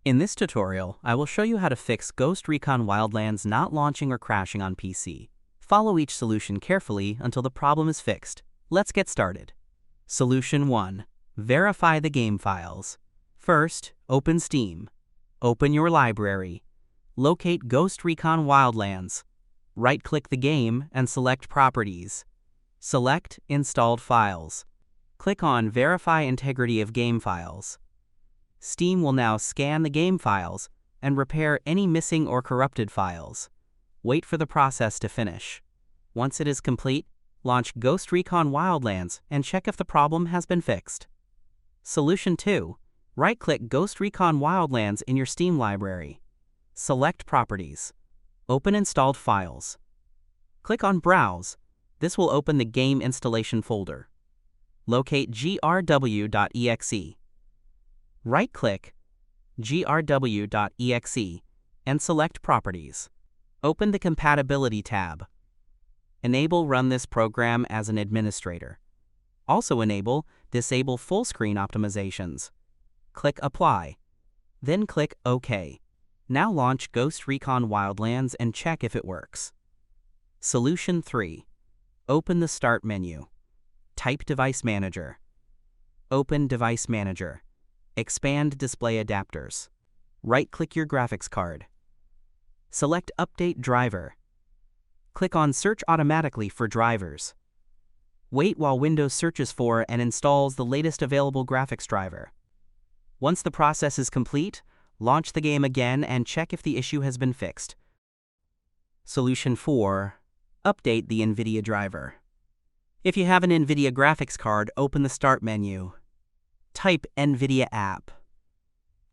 In this tutorial, I will show you how to fix Ghost Recon Wildlands not launching or crashing on PC. Follow each solution carefully until the problem is fixed. Let's get started. Solution 1. Verify the game files. First, open Steam. Open your library. Locate Ghost Recon Wildlands. Right-click the game and select Properties. Select Installed Files. Click on Verify Integrity of Game Files. Steam will now scan the game files and repair any missing or corrupted files. Wait for the process to finish. Once it is complete, launch Ghost Recon Wildlands and check if the problem has been fixed. Solution 2. Right-click Ghost Recon Wildlands in your Steam library. Select Properties. Open Installed Files. Click on Browse. This will open the game installation folder. Locate grw.exe. Right-click grw.exe and select Properties. Open the Compatibility tab. Enable Run this program as an administrator. Also disable full screen optimizations. Click Apply. Then click OK. Now launch Ghost Recon Wildlands and check if it works. Solution 3. Open the Start menu. Type Device Manager. Open Device Manager. Expand Display Adapters. Right-click your graphics card. Select Update Driver. Click on Search Automatically for drivers. Wait while Windows searches for and installs the latest available graphics driver. Once the process is complete, launch the game again and check if the issue has been fixed. Solution 4. Update the NVIDIA driver. If you have an NVIDIA graphics card, open the Start menu. Type NVIDIA app.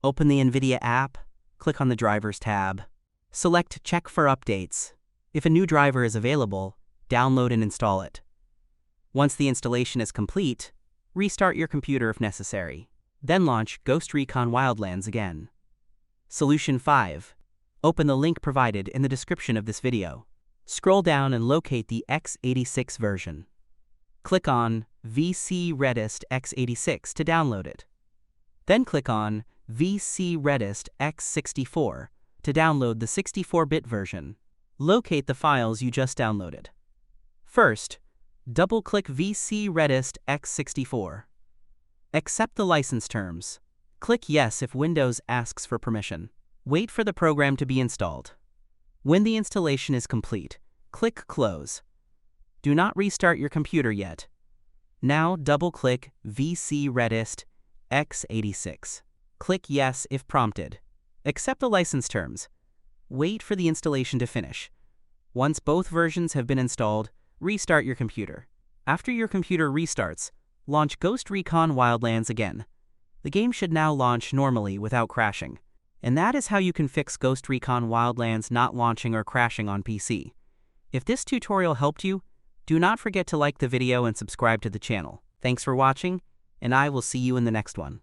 Open the NVIDIA app, click on the Drivers tab. Select Check for Updates. If a new driver is available, download and install it. Once the installation is complete, restart your computer if necessary. Then launch Ghost Recon Wildlands again. Solution 5. Open the link provided in the description of this video. Scroll down and locate the x86 version. Click on VC Redist x86 to download it. Then click on VC Redist x64 to download the 64-bit version. Locate the files you just downloaded. First, double-click VC Redist x64. Accept the license terms. Click Yes if Windows asks for permission. Wait for the program to be installed. When the installation is complete, click Close. Do not restart your computer yet. Now double-click VC Redist x86. Click Yes if prompted. Accept the license terms. Wait for the installation to finish. Once both versions have been installed, restart your computer. After your computer restarts, launch Ghost Recon Wildlands again. The game should now launch normally without crashing. And that is how you can fix Ghost Recon Wildlands not launching or crashing on PC. If this tutorial helped you, do not forget to like the video and subscribe to the channel. Thanks for watching, and I will see you in the next one.